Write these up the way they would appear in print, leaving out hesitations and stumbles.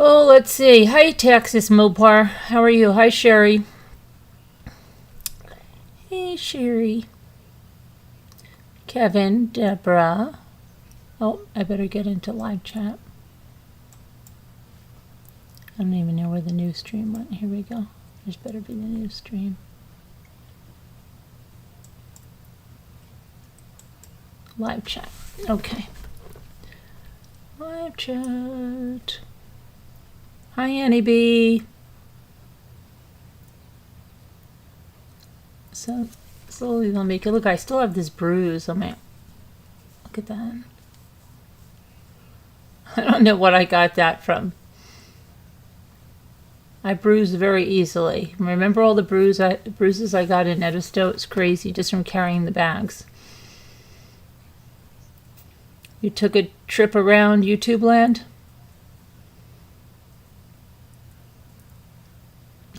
Oh, let's see. Hi, Texas Mopar. How are you? Hi, Sherry. Hey, Sherry. Kevin, Deborah. Oh, I better get into live chat. I don't even know where the news stream went. Here we go. There's better be the news stream. Live chat. Okay. Live chat. Hi, Annie B. So slowly they'll make it. Look, I still have this bruise on my. Look at that. I don't know what I got that from. I bruise very easily. Remember all the bruises I got in Edisto? It's crazy just from carrying the bags. You took a trip around YouTube land?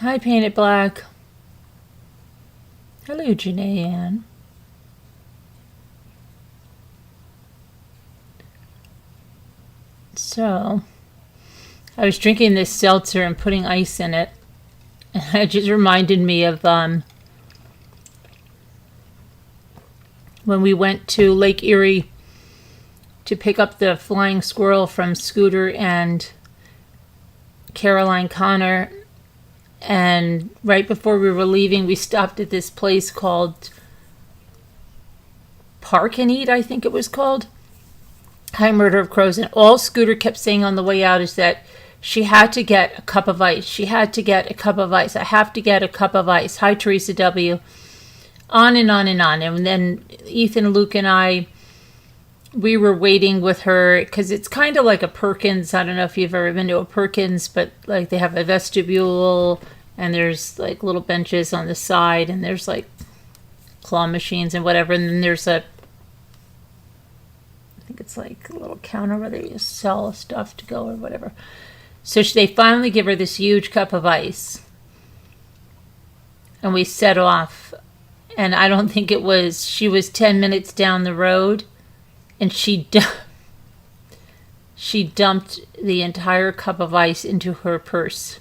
Hi, Painted Black. Hello, Janae Ann. So, I was drinking this seltzer and putting ice in it. And it just reminded me of when we went to Lake Erie to pick up the flying squirrel from Scooter and Caroline Connor. And right before we were leaving, we stopped at this place called Park and Eat, I think it was called. High Murder of Crows. And all Scooter kept saying on the way out is that she had to get a cup of ice. She had to get a cup of ice. I have to get a cup of ice. Hi, Teresa W. On and on and on. And then Ethan, Luke, and I, we were waiting with her because it's kind of like a Perkins. I don't know if you've ever been to a Perkins, but like they have a vestibule and there's like little benches on the side and there's like claw machines and whatever. And then there's I think it's like a little counter where they just sell stuff to go or whatever. So they finally give her this huge cup of ice. And we set off. And I don't think she was 10 minutes down the road. And she dumped the entire cup of ice into her purse.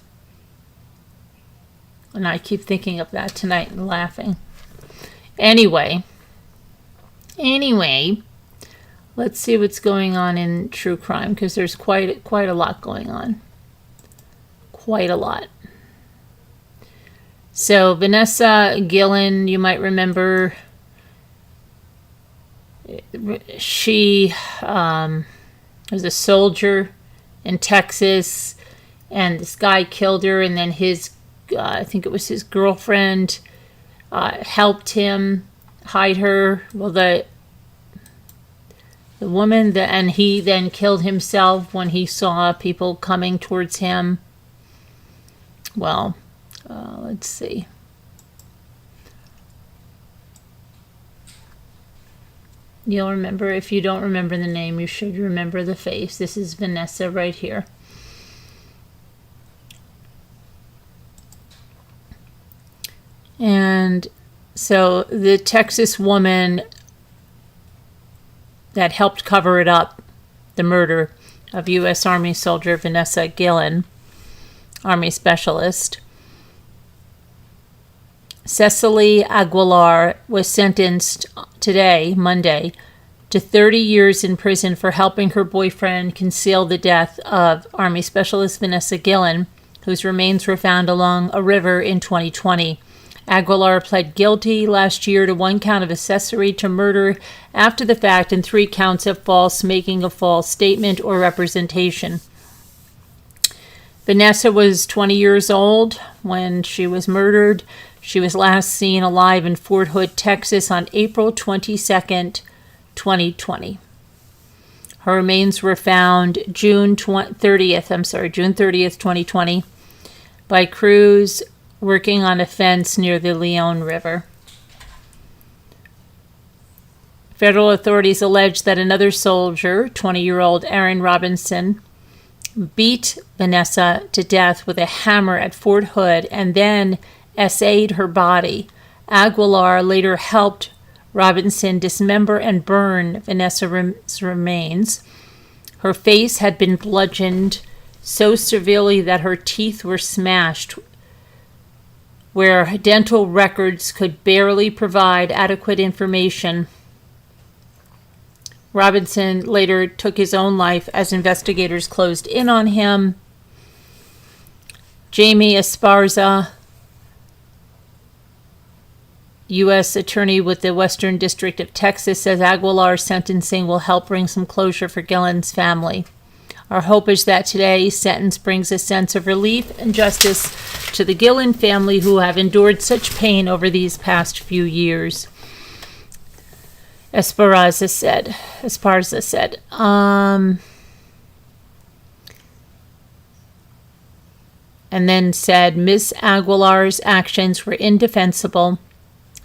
And I keep thinking of that tonight and laughing. Anyway, let's see what's going on in true crime because there's quite a lot going on. Quite a lot. So Vanessa Guillen, you might remember, she was a soldier in Texas, and this guy killed her, and then his, I think it was his girlfriend, helped him hide her. Well, the woman, and he then killed himself when he saw people coming towards him. Well, let's see. You'll remember. If you don't remember the name, you should remember the face. This is Vanessa right here. And so the Texas woman that helped cover it up, the murder of U.S. Army soldier Vanessa Guillen, Army specialist, Cecily Aguilar was sentenced today, Monday, to 30 years in prison for helping her boyfriend conceal the death of Army specialist Vanessa Guillen, whose remains were found along a river in 2020. Aguilar pled guilty last year to 1 count of accessory to murder after the fact and 3 counts of making a false statement or representation. Vanessa was 20 years old when she was murdered. She was last seen alive in Fort Hood, Texas on April 22nd, 2020. Her remains were found June 30th, 2020, by crews working on a fence near the Leon River. Federal authorities allege that another soldier, 20-year-old Aaron Robinson, beat Vanessa to death with a hammer at Fort Hood and then essayed her body. Aguilar later helped Robinson dismember and burn Vanessa's remains. Her face had been bludgeoned so severely that her teeth were smashed, where dental records could barely provide adequate information. Robinson later took his own life as investigators closed in on him. Jamie Esparza, U.S. Attorney with the Western District of Texas, says Aguilar's sentencing will help bring some closure for Guillen's family. Our hope is that today's sentence brings a sense of relief and justice to the Guillen family who have endured such pain over these past few years. Esparza said. And then said, Miss Aguilar's actions were indefensible,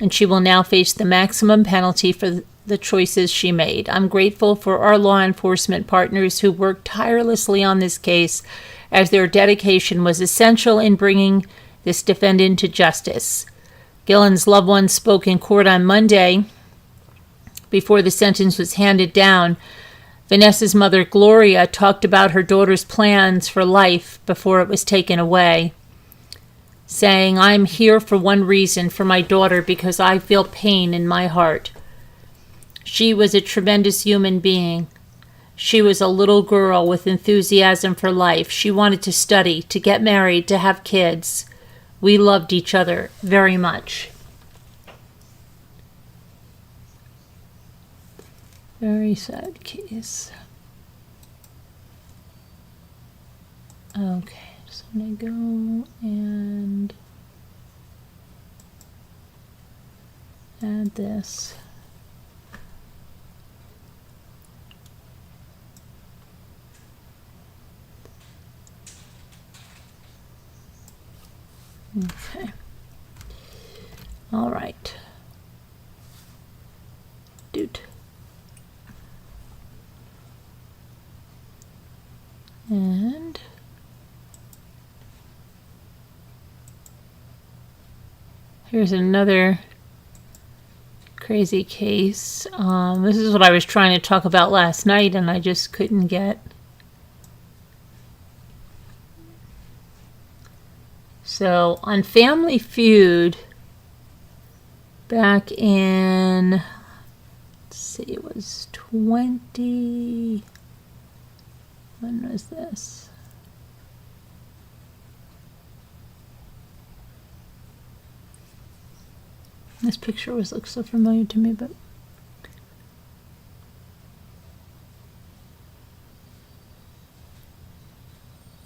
and she will now face the maximum penalty for the choices she made. I'm grateful for our law enforcement partners who worked tirelessly on this case, as their dedication was essential in bringing this defendant to justice. Guillen's loved ones spoke in court on Monday before the sentence was handed down. Vanessa's mother, Gloria, talked about her daughter's plans for life before it was taken away, saying, I'm here for one reason, for my daughter, because I feel pain in my heart. She was a tremendous human being. She was a little girl with enthusiasm for life. She wanted to study, to get married, to have kids. We loved each other very much. Very sad case. Okay, so I'm going to go and add this. Okay. All right. Dude. And here's another crazy case. This is what I was trying to talk about last night, and I just couldn't get. So on Family Feud, back in, let's see, it was 20, when was this? This picture always looks so familiar to me, but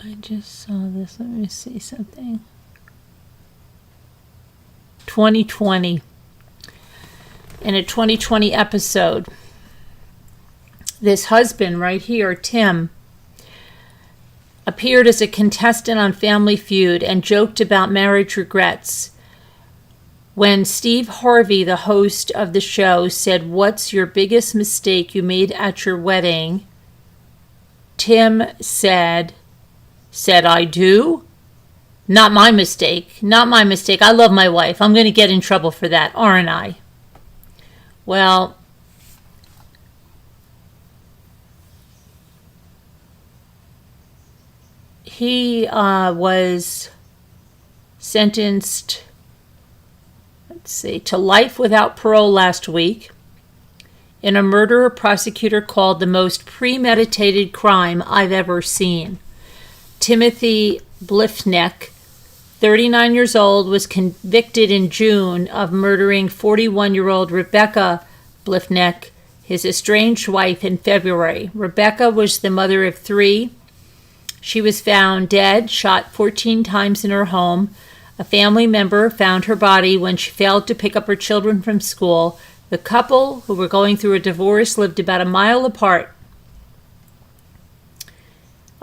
I just saw this. Let me see something. 2020. In a 2020 episode, this husband right here, Tim, appeared as a contestant on Family Feud and joked about marriage regrets. When Steve Harvey, the host of the show, said, "What's your biggest mistake you made at your wedding?" Tim said, I do? Not my mistake. Not my mistake. I love my wife. I'm going to get in trouble for that, aren't I? Well, he was sentenced, to life without parole last week in a murder a prosecutor called the most premeditated crime I've ever seen. Timothy Bliffnick, 39 years old, was convicted in June of murdering 41-year-old Rebecca Bliffnick, his estranged wife, in February. Rebecca was the mother of 3. She was found dead, shot 14 times in her home. A family member found her body when she failed to pick up her children from school. The couple, who were going through a divorce, lived about a mile apart.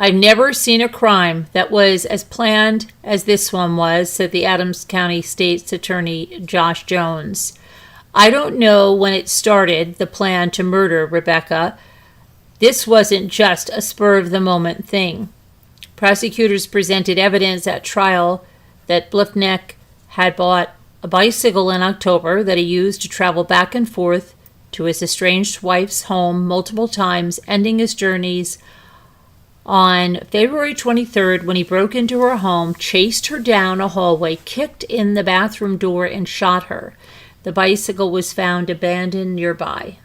I've never seen a crime that was as planned as this one was, said the Adams County State's Attorney Josh Jones. I don't know when it started, the plan to murder Rebecca. This wasn't just a spur-of-the-moment thing. Prosecutors presented evidence at trial that Bliffnick had bought a bicycle in October that he used to travel back and forth to his estranged wife's home multiple times, ending his journeys on February 23rd when he broke into her home, chased her down a hallway, kicked in the bathroom door, and shot her. The bicycle was found abandoned nearby.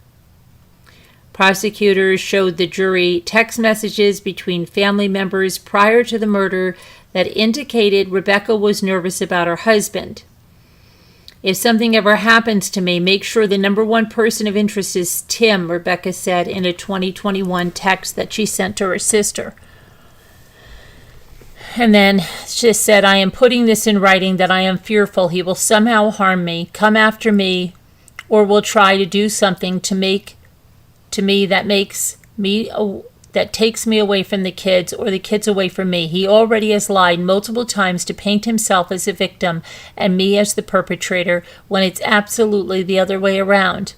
Prosecutors showed the jury text messages between family members prior to the murder that indicated Rebecca was nervous about her husband. If something ever happens to me, make sure the number one person of interest is Tim, Rebecca said in a 2021 text that she sent to her sister. And then she said, I am putting this in writing that I am fearful he will somehow harm me, come after me, or will try to do something to me that takes me away from the kids or the kids away from me. He already has lied multiple times to paint himself as a victim and me as the perpetrator when it's absolutely the other way around.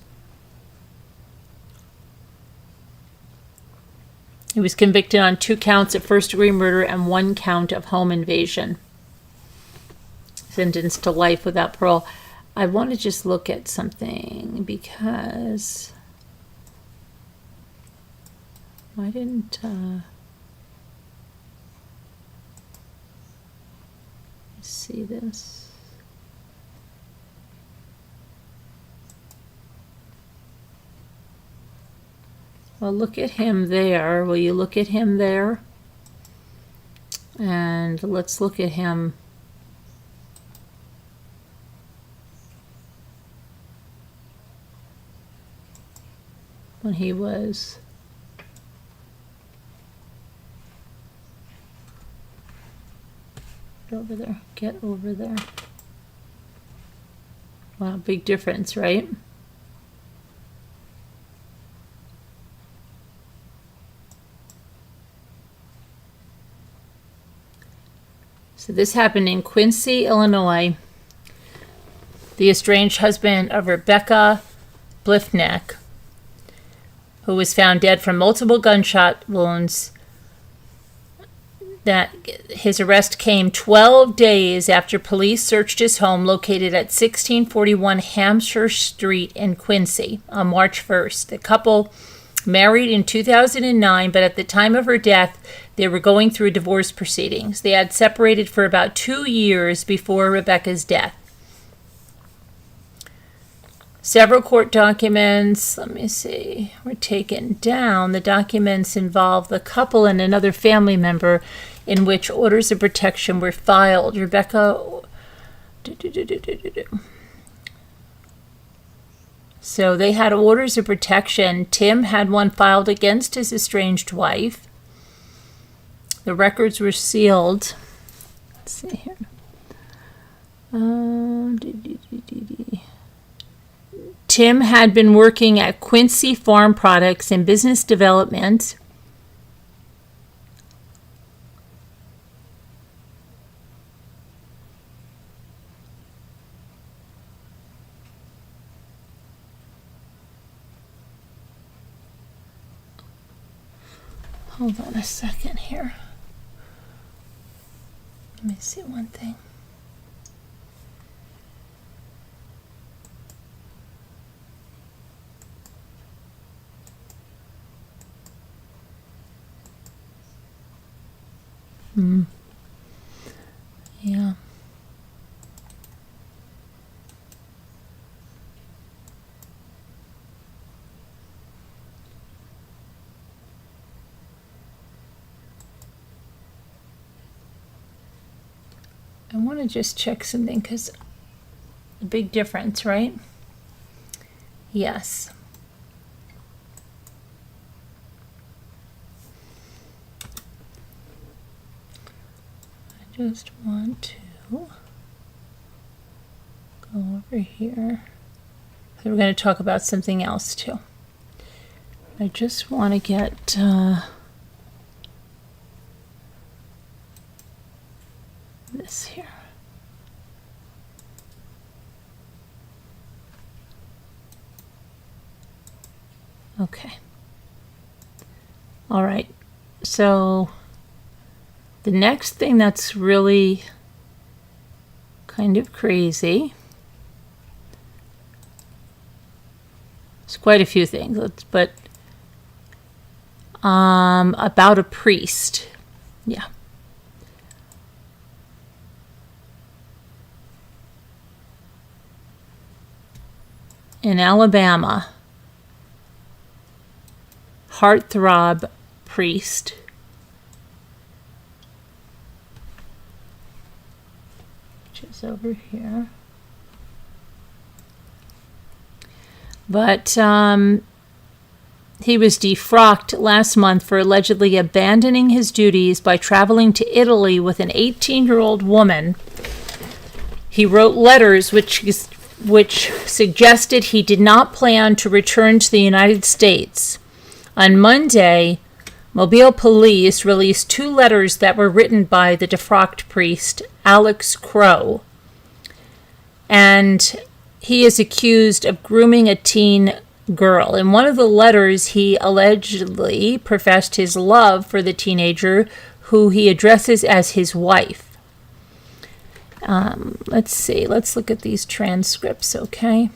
He was convicted on 2 counts of first-degree murder and 1 count of home invasion. Sentenced to life without parole. I want to just look at something because I didn't see this. Well, look at him there. Will you look at him there? And let's look at him when he was over there. Get over there. Wow, big difference, right? So this happened in Quincy, Illinois. The estranged husband of Rebecca Bliffnick, who was found dead from multiple gunshot wounds, that his arrest came 12 days after police searched his home located at 1641 Hampshire Street in Quincy on March 1st. The couple married in 2009, but at the time of her death, they were going through divorce proceedings. They had separated for about 2 years before Rebecca's death. Several court documents, let me see, were taken down. The documents involve the couple and another family member in which orders of protection were filed. Rebecca... So they had orders of protection. Tim had one filed against his estranged wife. The records were sealed. Let's see here. Tim had been working at Quincy Farm Products in business development. Hold on a second here. Let me see one thing. Yeah. I want to just check something because a big difference, right? Yes. I just want to go over here. So we're going to talk about something else too. I just want to get this here. Okay. All right. So the next thing that's really kind of crazy, there's quite a few things, but about a priest. Yeah. In Alabama, heartthrob priest. Which is over here. But he was defrocked last month for allegedly abandoning his duties by traveling to Italy with an 18-year-old woman. He wrote letters which suggested he did not plan to return to the United States. On Monday, Mobile police released 2 letters that were written by the defrocked priest, Alex Crow. And he is accused of grooming a teen girl. In one of the letters, he allegedly professed his love for the teenager, who he addresses as his wife. Let's see. Let's look at these transcripts, okay?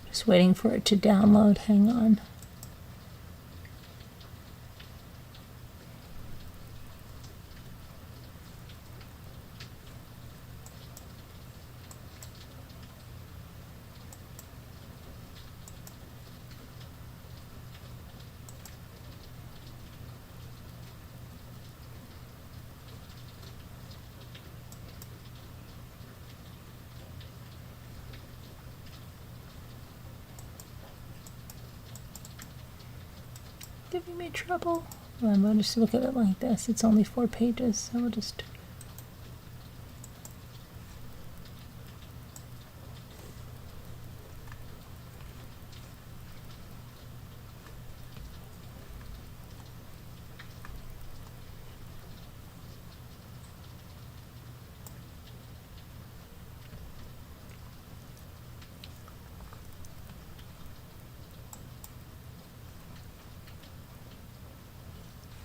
Just waiting for it to download. Hang on. Giving me trouble. Well, I'm going to just look at it like this. It's only 4 pages, so we'll just...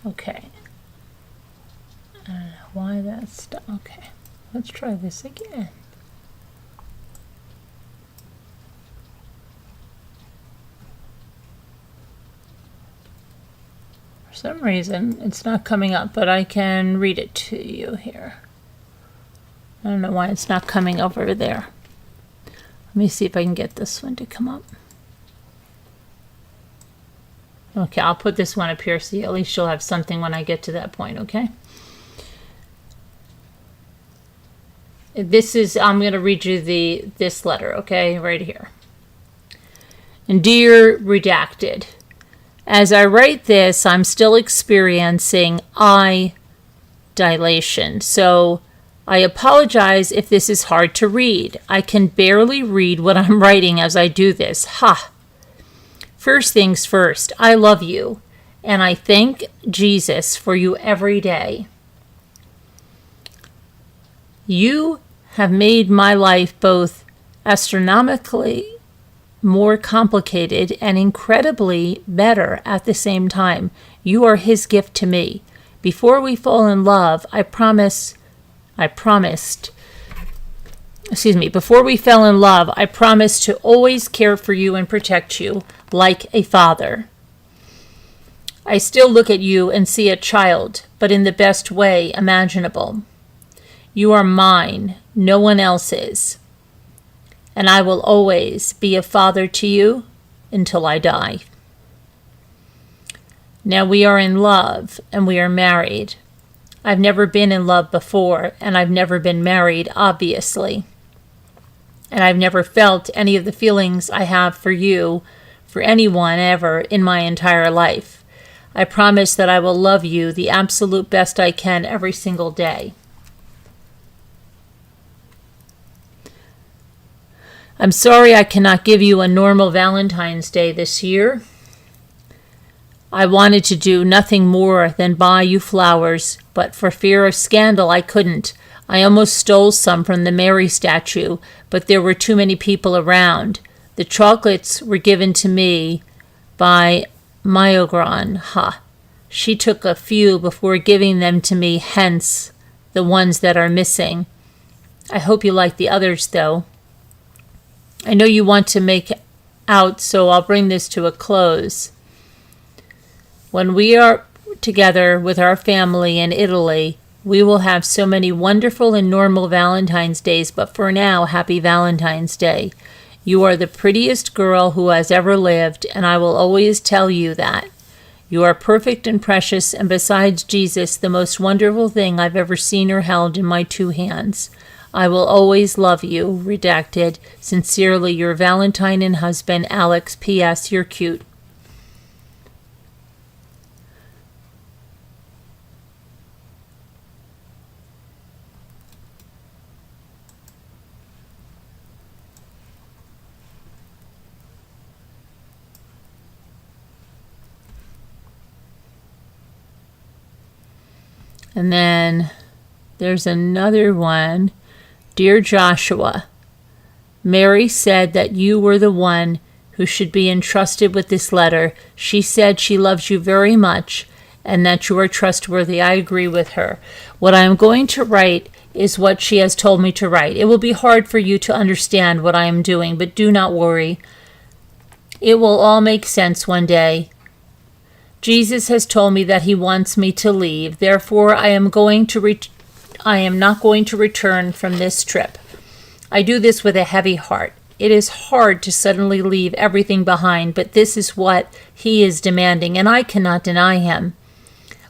Okay. I don't know why that's stuck. Okay. Let's try this again. For some reason, it's not coming up, but I can read it to you here. I don't know why it's not coming over there. Let me see if I can get this one to come up. Okay, I'll put this one up here so at least you'll have something when I get to that point, okay? This is, I'm going to read you this letter, okay, right here. And dear redacted, as I write this, I'm still experiencing eye dilation, so I apologize if this is hard to read. I can barely read what I'm writing as I do this. Ha! First things first, I love you, and I thank Jesus for you every day. You have made my life both astronomically more complicated and incredibly better at the same time. You are his gift to me. Before we fall in love, before we fell in love, I promised to always care for you and protect you like a father. I still look at you and see a child, but in the best way imaginable. You are mine, no one else's. And I will always be a father to you until I die. Now we are in love and we are married. I've never been in love before, and I've never been married, obviously. And I've never felt any of the feelings I have for you, for anyone ever in my entire life. I promise that I will love you the absolute best I can every single day. I'm sorry I cannot give you a normal Valentine's Day this year. I wanted to do nothing more than buy you flowers, but for fear of scandal, I couldn't. I almost stole some from the Mary statue, but there were too many people around. The chocolates were given to me by Myogron. Ha! She took a few before giving them to me, hence the ones that are missing. I hope you like the others, though. I know you want to make out, so I'll bring this to a close. When we are together with our family in Italy, we will have so many wonderful and normal Valentine's days, but for now, happy Valentine's Day. You are the prettiest girl who has ever lived, and I will always tell you that. You are perfect and precious, and besides Jesus, the most wonderful thing I've ever seen or held in my 2 hands. I will always love you. Redacted. Sincerely, your Valentine and husband, Alex. P.S. You're cute. And then there's another one. Dear Joshua, Mary said that you were the one who should be entrusted with this letter. She said she loves you very much and that you are trustworthy. I agree with her. What I am going to write is what she has told me to write. It will be hard for you to understand what I am doing, but do not worry. It will all make sense one day. Jesus has told me that he wants me to leave. Therefore, I am not going to return from this trip. I do this with a heavy heart. It is hard to suddenly leave everything behind, but this is what he is demanding, and I cannot deny him.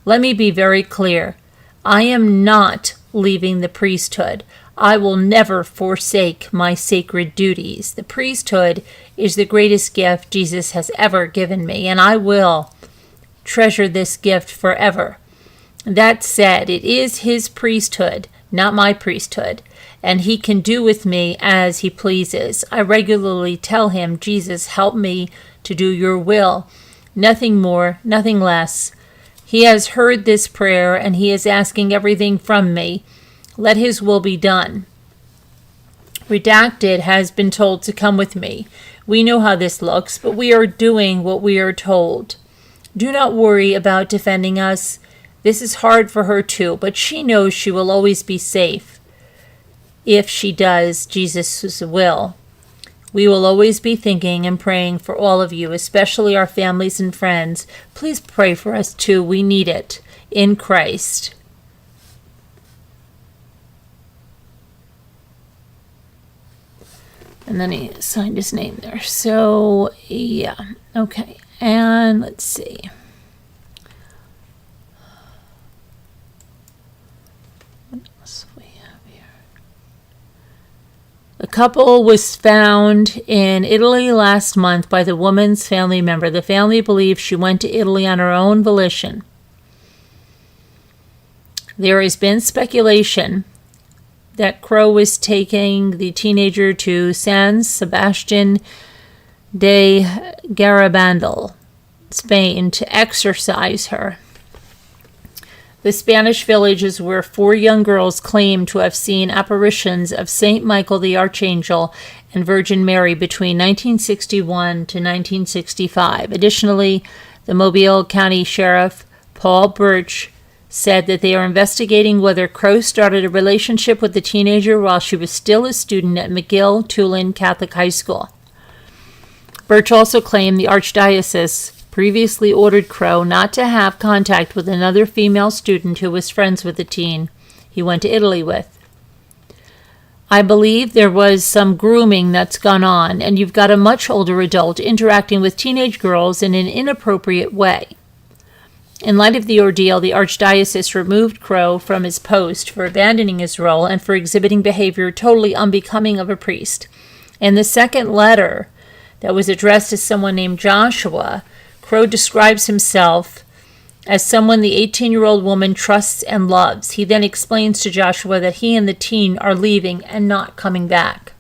Let me be very clear. I am not leaving the priesthood. I will never forsake my sacred duties. The priesthood is the greatest gift Jesus has ever given me, and I will treasure this gift forever. That said, it is his priesthood, not my priesthood, and he can do with me as he pleases. I regularly tell him, Jesus, help me to do your will. Nothing more, nothing less. He has heard this prayer, and he is asking everything from me. Let his will be done. Redacted has been told to come with me. We know how this looks, but we are doing what we are told. Do not worry about defending us. This is hard for her too, but she knows she will always be safe if she does Jesus' will. We will always be thinking and praying for all of you, especially our families and friends. Please pray for us too. We need it in Christ. And then he signed his name there. So, yeah. Okay. And let's see. What else we have here? The couple was found in Italy last month by the woman's family member. The family believes she went to Italy on her own volition. There has been speculation that Crow was taking the teenager to San Sebastian de Garabandal, Spain, to exorcise her. The Spanish village is where 4 young girls claim to have seen apparitions of Saint Michael the Archangel and Virgin Mary between 1961 to 1965. Additionally, the Mobile County Sheriff Paul Birch said that they are investigating whether Crow started a relationship with the teenager while she was still a student at McGill Tulane Catholic High School. Birch also claimed the Archdiocese previously ordered Crow not to have contact with another female student who was friends with the teen he went to Italy with. I believe there was some grooming that's gone on, and you've got a much older adult interacting with teenage girls in an inappropriate way. In light of the ordeal, the Archdiocese removed Crow from his post for abandoning his role and for exhibiting behavior totally unbecoming of a priest. In the second letter that was addressed to someone named Joshua, Crow describes himself as someone the 18-year-old woman trusts and loves. He then explains to Joshua that he and the teen are leaving and not coming back.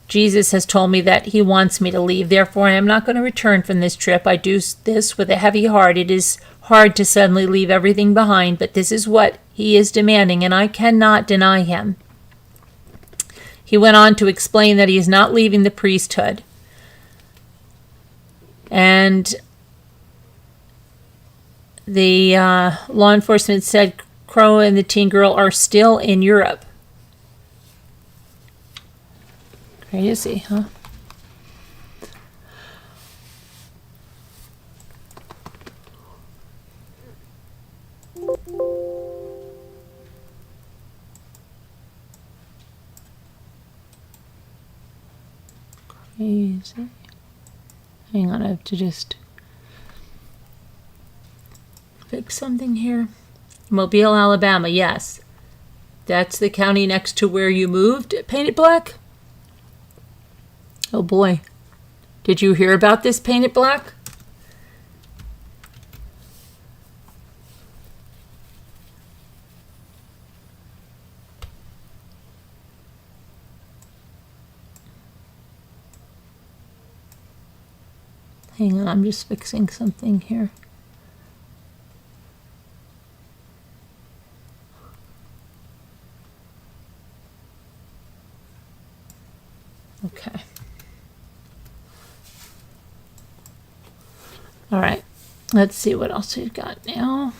Jesus has told me that he wants me to leave. Therefore, I am not going to return from this trip. I do this with a heavy heart. It is hard to suddenly leave everything behind, but this is what he is demanding, and I cannot deny him. He went on to explain that he is not leaving the priesthood. And the law enforcement said Crow and the teen girl are still in Europe. Crazy, huh? Crazy. Hang on, I have to just fix something here. Mobile, Alabama, yes. That's the county next to where you moved, Painted Black? Oh boy. Did you hear about this, Painted Black? Hang on, I'm just fixing something here. Okay. All right. Let's see what else we've got now.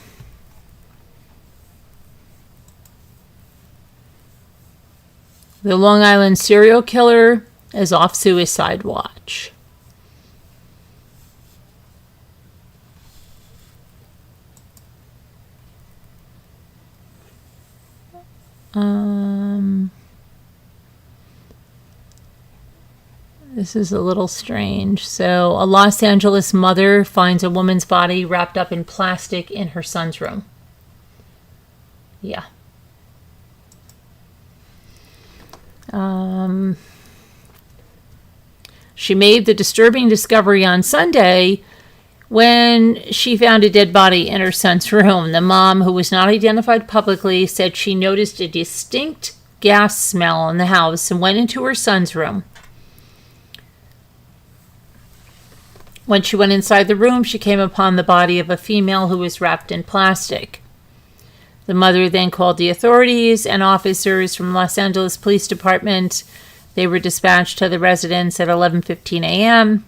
The Long Island serial killer is off suicide watch. This is a little strange. So, a Los Angeles mother finds a woman's body wrapped up in plastic in her son's room. Yeah. She made the disturbing discovery on Sunday when she found a dead body in her son's room. The mom, who was not identified publicly, said she noticed a distinct gas smell in the house and went into her son's room. When she went inside the room, she came upon the body of a female who was wrapped in plastic. The mother then called the authorities and officers from Los Angeles Police Department. They were dispatched to the residence at 11:15 a.m.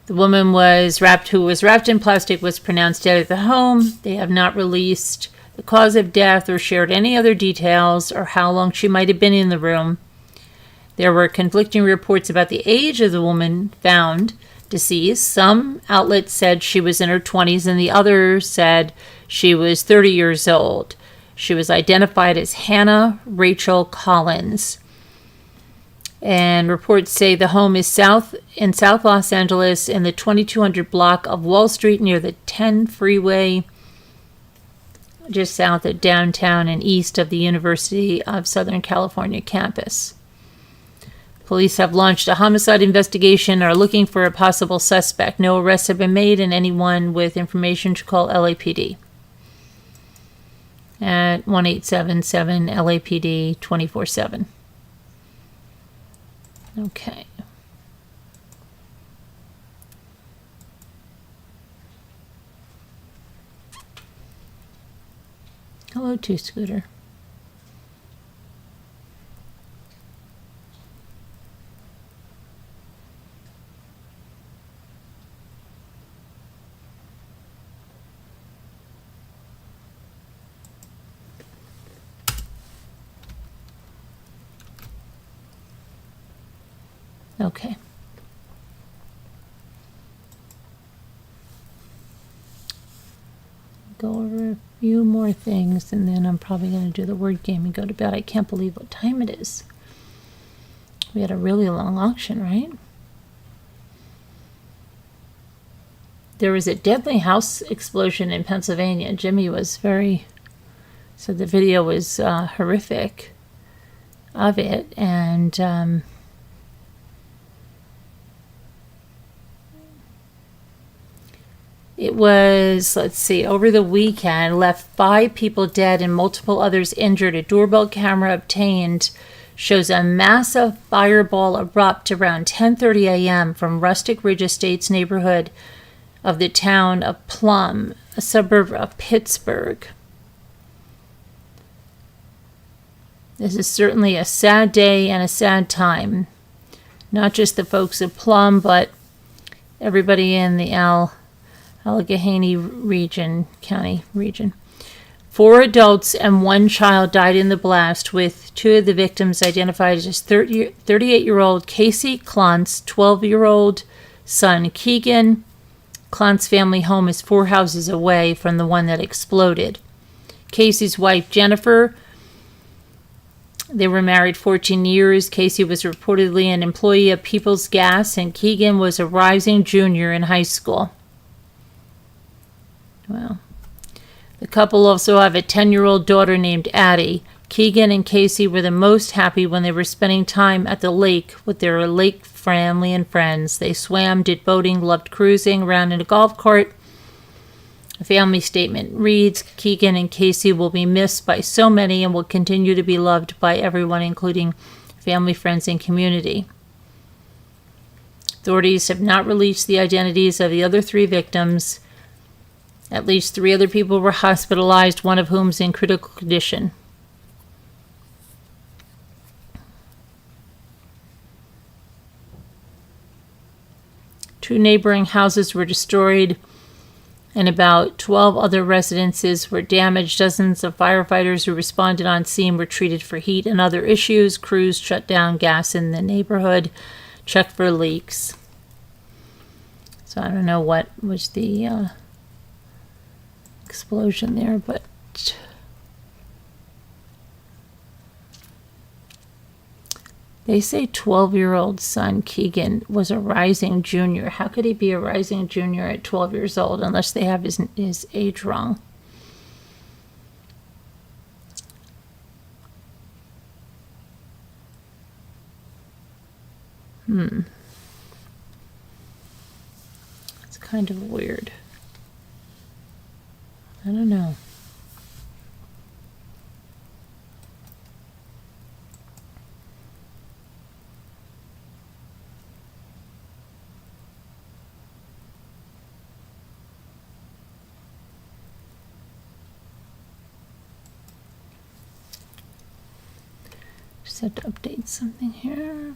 The woman who was wrapped in plastic was pronounced dead at the home. They have not released the cause of death or shared any other details or how long she might have been in the room. There were conflicting reports about the age of the woman found deceased. Some outlets said she was in her 20s and the others said she was 30 years old. She was identified as Hannah Rachel Collins. And reports say the home is in South Los Angeles in the 2200 block of Wall Street near the 10 freeway, just south of downtown and east of the University of Southern California campus. Police have launched a homicide investigation and are looking for a possible suspect. No arrests have been made, and anyone with information should call LAPD at 1-877 LAPD 24/7. Okay. Hello, Scooter. Okay. Go over a few more things and then I'm probably going to do the word game and go to bed. I can't believe what time it is. We had a really long auction, right? There was a deadly house explosion in Pennsylvania. Jimmy was said the video was horrific of it, and it was, over the weekend, left 5 people dead and multiple others injured. A doorbell camera obtained shows a massive fireball erupt around 10:30 a.m. from Rustic Ridge Estates neighborhood of the town of Plum, a suburb of Pittsburgh. This is certainly a sad day and a sad time. Not just the folks of Plum, but everybody in the Allegheny County region. 4 adults and 1 child died in the blast, with 2 of the victims identified as 38-year-old Casey Klontz, 12-year-old son Keegan. Klontz family home is 4 houses away from the one that exploded. Casey's wife, Jennifer, they were married 14 years. Casey was reportedly an employee of People's Gas, and Keegan was a rising junior in high school. Well, the couple also have a 10-year-old daughter named Addie. Keegan and Casey were the most happy when they were spending time at the lake with their lake family and friends. They swam, did boating, loved cruising around in a golf cart. A family statement reads, Keegan and Casey will be missed by so many and will continue to be loved by everyone, including family, friends, and community. Authorities have not released the identities of the other 3 victims. At least 3 other people were hospitalized, one of whom is in critical condition. Two neighboring houses were destroyed, and about 12 other residences were damaged. Dozens of firefighters who responded on scene were treated for heat and other issues. Crews shut down gas in the neighborhood, checked for leaks. So I don't know what was the explosion there, but they say 12-year-old son Keegan was a rising junior. How could he be a rising junior at 12 years old unless they have his age wrong? It's kind of weird. I don't know. Just have to update something here.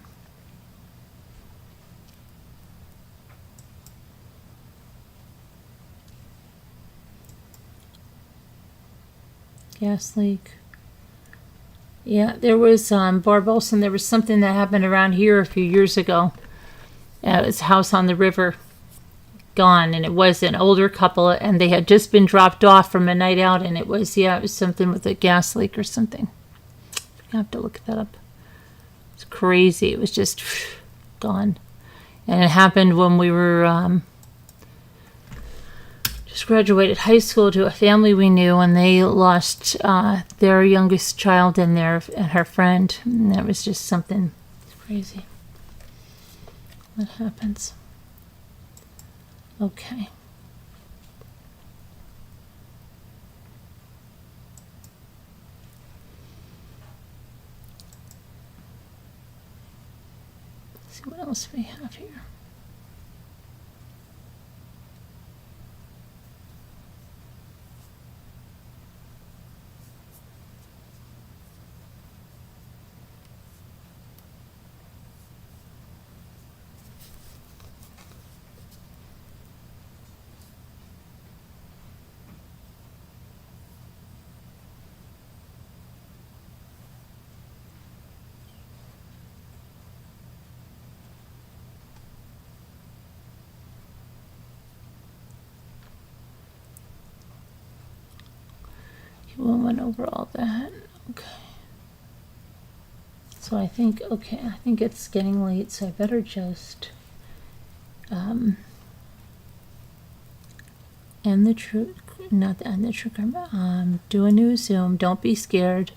Gas leak. Yeah, there was Barb Olson. There was something that happened around here a few years ago. It was a house on the river, gone, and it was an older couple, and they had just been dropped off from a night out, and it was something with a gas leak or something. I have to look that up. It's crazy. It was just gone, and it happened when we were just graduated high school to a family we knew, and they lost their youngest child and her friend, and that was just something crazy that happens. Okay. Let's see what else we have here. We went over all that. Okay. So I think it's getting late, so I better just end the true, not end the true crime. Do a new Zoom. Don't be scared.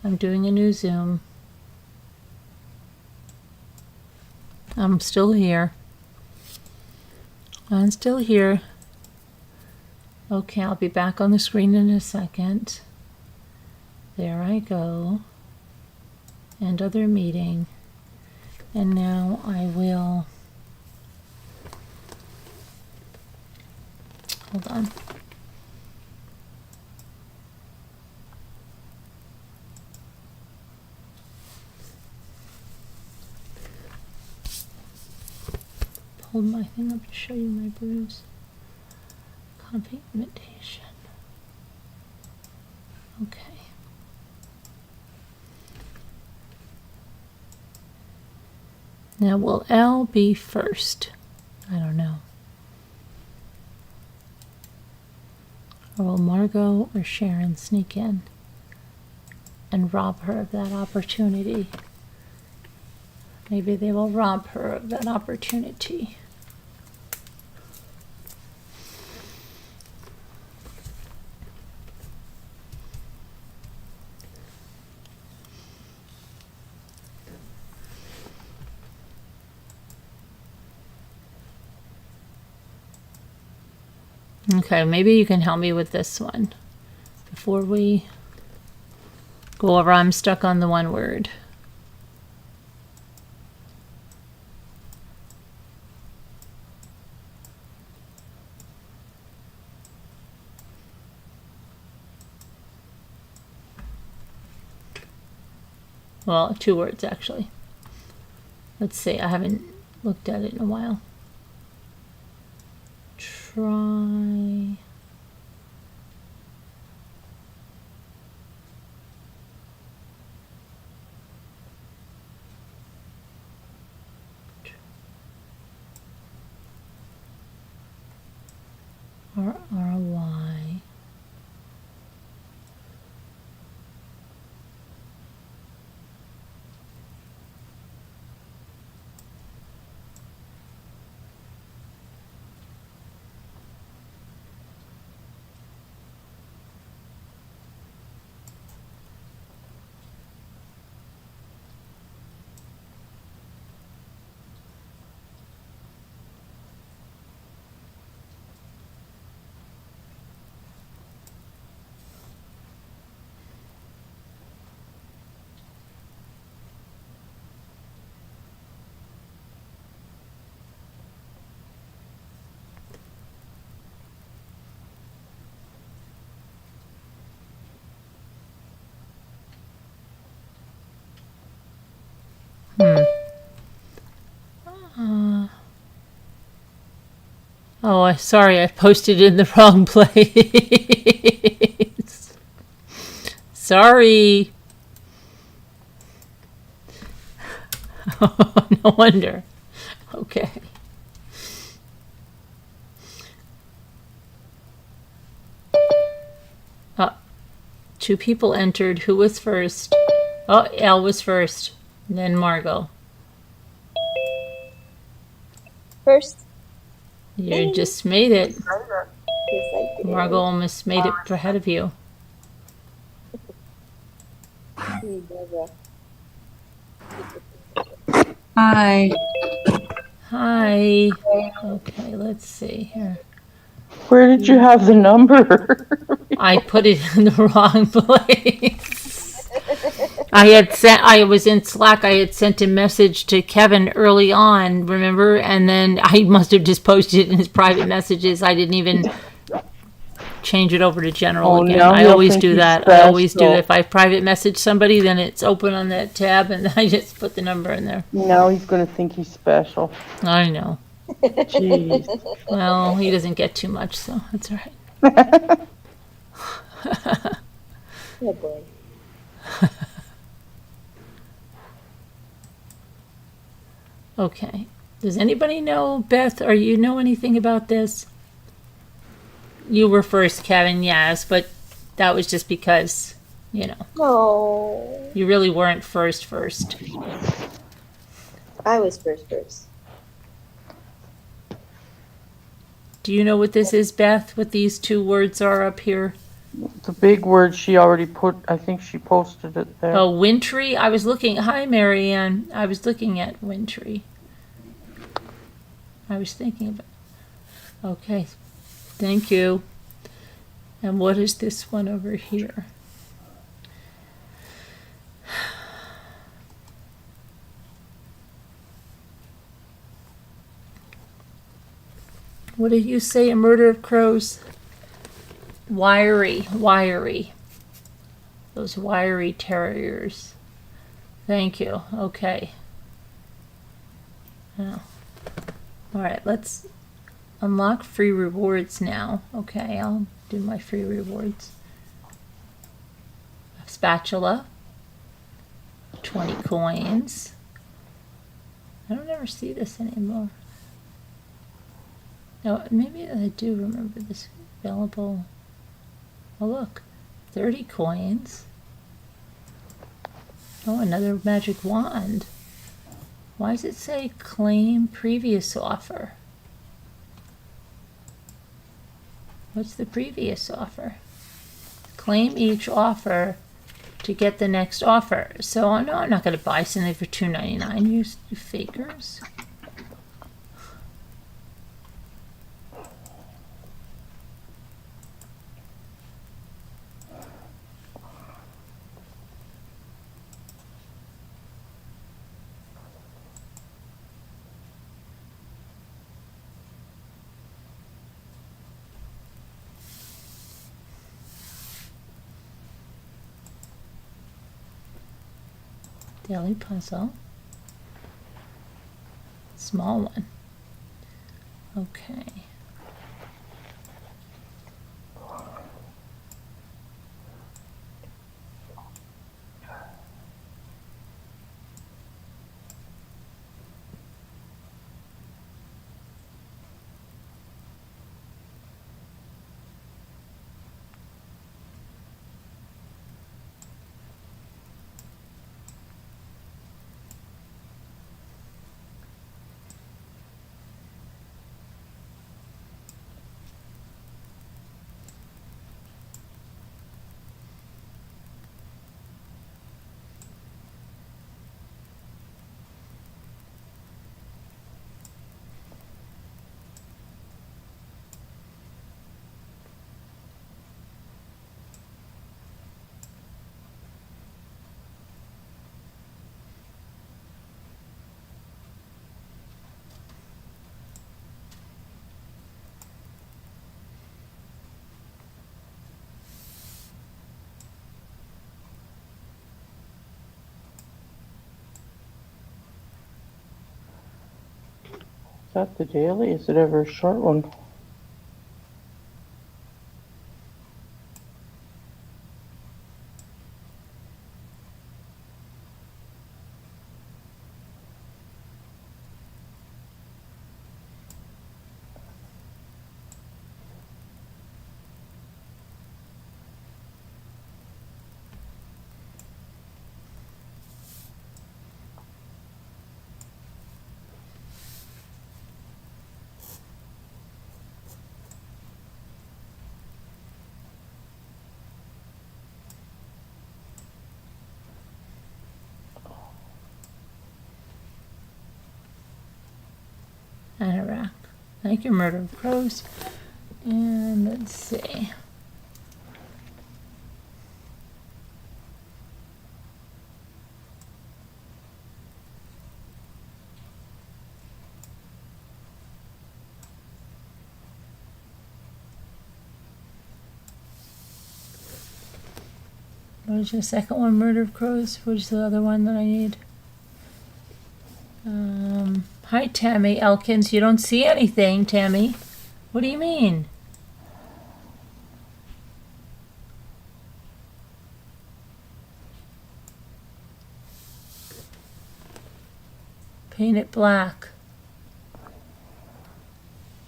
I'm doing a new Zoom. I'm still here. I'm still here. Okay, I'll be back on the screen in a second. There I go. End other meeting. And now I will... Hold on. hold my thing up to show you my bruise. Copy imitation. Okay. Now, will L be first? I don't know. Or will Margot or Sharon sneak in and rob her of that opportunity? Maybe they will rob her of that opportunity. Okay, maybe you can help me with this one before we go over. I'm stuck on the one word. Well, 2 words actually. Let's see, I haven't looked at it in a while. Try. R-R-Y. Oh, sorry, I posted it in the wrong place. Sorry. Oh, no wonder. Okay. Two people entered. Who was first? Oh, Al was first. Then Margot. First. You just made it. Yes, I did. Margot almost made it ahead of you. Hi. Hi. Okay, let's see here. Where did you have the number? I put it in the wrong place. I was in Slack. I had sent a message to Kevin early on, remember? And then I must have just posted it in his private messages. I didn't even change it over to general again. I always do that. I always do. If I private message somebody, then it's open on that tab, and I just put the number in there. Now he's going to think he's special. I know. Jeez. Well, he doesn't get too much, so that's all right. Oh boy. Okay. Does anybody know, Beth, or you know anything about this? You were first, Kevin, yes, but that was just because, you know. No. You really weren't first. I was first. Do you know what this is, Beth? What these 2 words are up here? The big word she already put, I think she posted it there. Oh, wintry? I was looking, hi, Marianne. I was looking at wintry. I was thinking about, okay, thank you. And what is this one over here? What did you say? A murder of crows? Wiry. Those wiry terriers. Thank you. Okay. Now, All right, let's unlock free rewards now. Okay, I'll do my free rewards. A spatula, 20 coins. I don't ever see this anymore. No, maybe I do remember this available. Oh, look, 30 coins. Oh, another magic wand. Why does it say claim previous offer? What's the previous offer? Claim each offer to get the next offer. So, no, I'm not going to buy something for $2.99. You fakers. Daily puzzle. Small one. Okay. Is that the daily? Is it ever a short one? Anorak. Thank you, Murder of Crows. And let's see. What is your second one, Murder of Crows? What is the other one that I need? Hi, Tammy Elkins. You don't see anything, Tammy. What do you mean? Paint it black.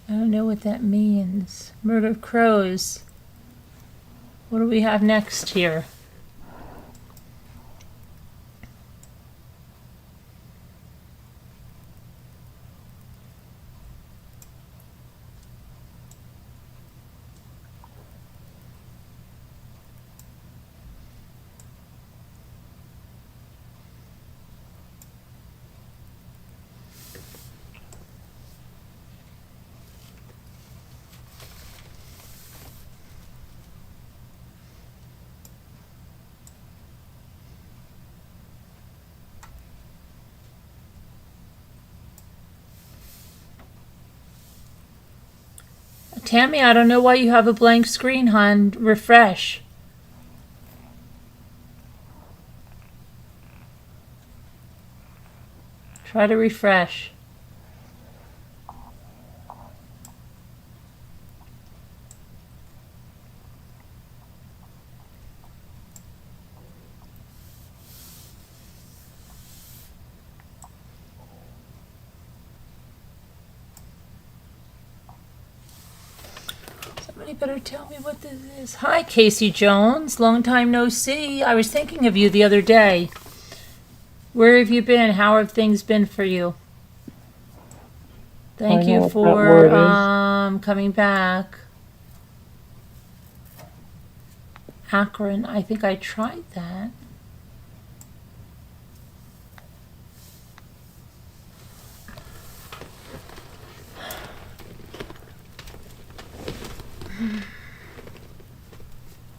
I don't know what that means. Murder of Crows. What do we have next here? Tammy, I don't know why you have a blank screen, hon. Refresh. Try to refresh. Somebody better tell me what this is. Hi, Casey Jones. Long time no see. I was thinking of you the other day. Where have you been? How have things been for you? Thank I know you what that for word is. coming back. Akron. I think I tried that.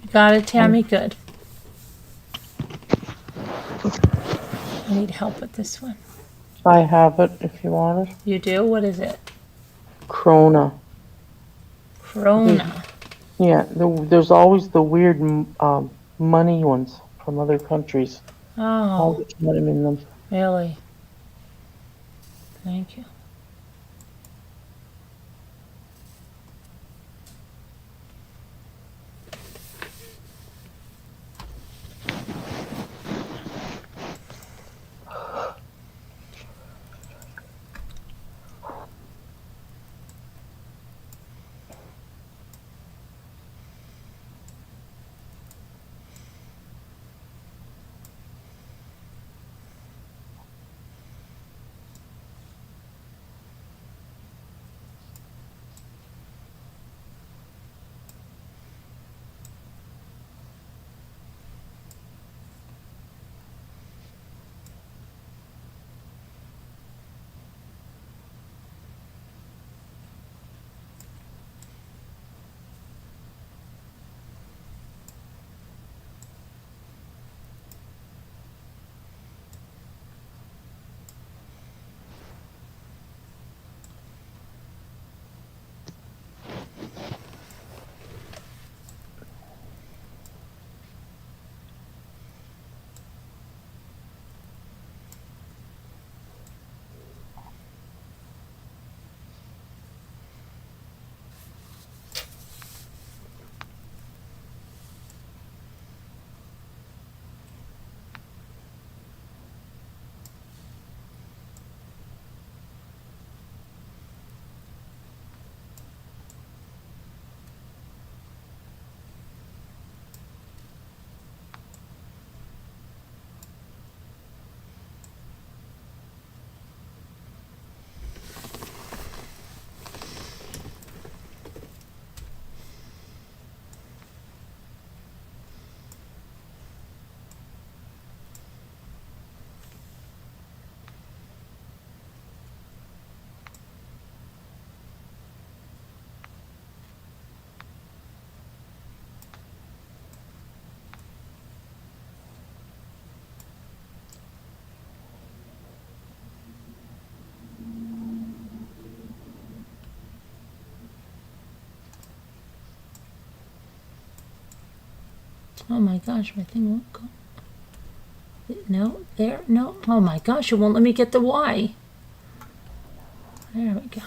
You got it, Tammy? Good. I need help with this one. I have it if you want it. You do? What is it? Krona. Corona. Yeah, there's always the weird money ones from other countries. All Oh, the time in them. really? Thank you. Oh my gosh, my thing won't go. No, there, no. Oh my gosh, it won't let me get the Y. There we go.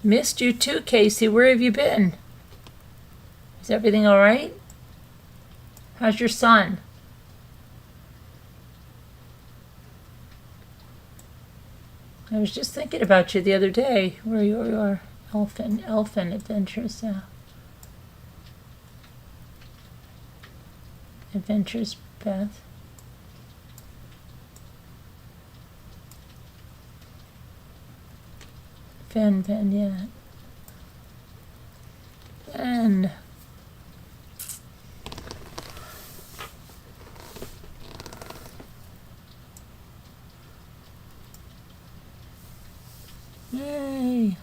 Missed you too, Casey. Where have you been? Is everything all right? How's your son? I was just thinking about you the other day. Where you are, Elfin Adventures. Adventures, Beth. Ben, yeah. Ben. Yay.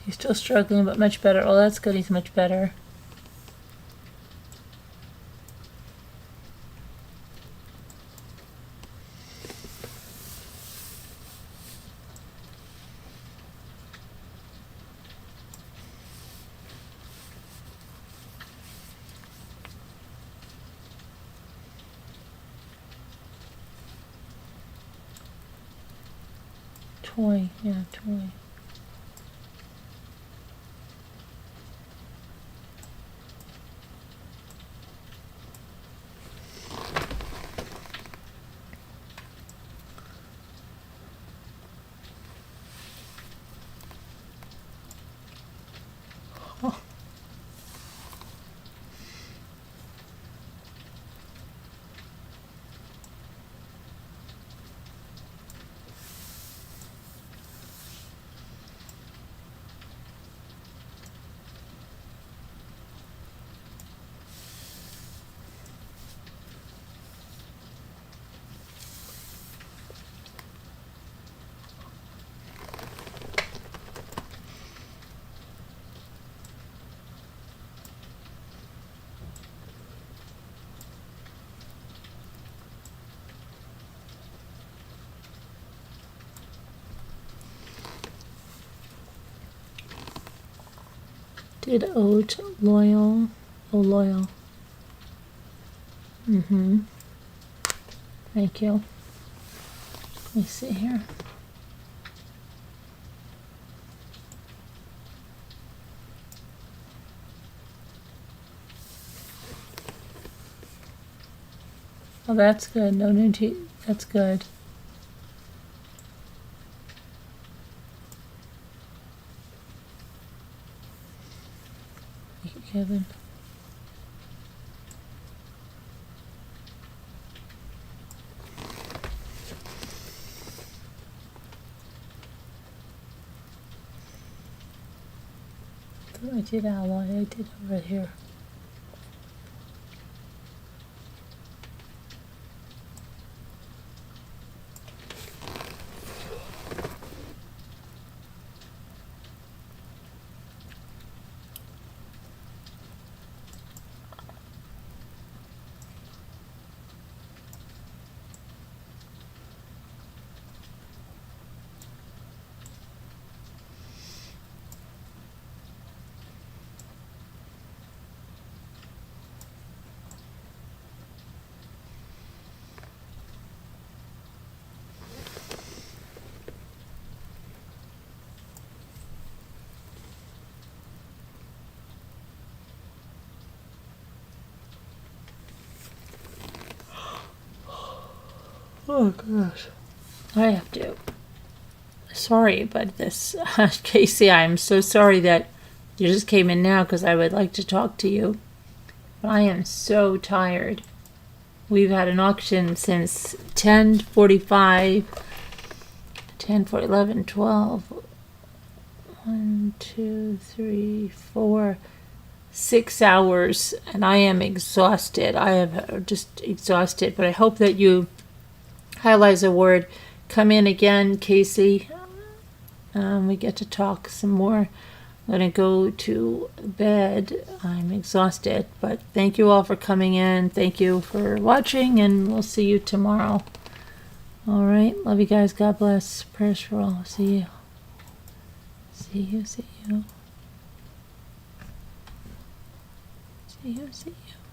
He's still struggling, but much better. Oh, that's good. He's much better. Toy, yeah, toy. Oh. Did oat loyal? Oh, loyal. Mm-hmm. Thank you. Let me see here. Oh, that's good. No new tea. That's good. Thank you, Kevin. I did aloe. I did over here. Oh gosh. I have to. Sorry, but this, Casey, I'm so sorry that you just came in now because I would like to talk to you. But I am so tired. We've had an auction since 10:45, 11, 12. 1, 2, 3, 4, 6 hours, and I am exhausted. I am just exhausted, but I hope that you, highlights a word, come in again, Casey. We get to talk some more. I'm going to go to bed. I'm exhausted, but thank you all for coming in. Thank you for watching, and we'll see you tomorrow. All right. Love you guys. God bless. Prayers for all. See you. See you. See you. See you. See you.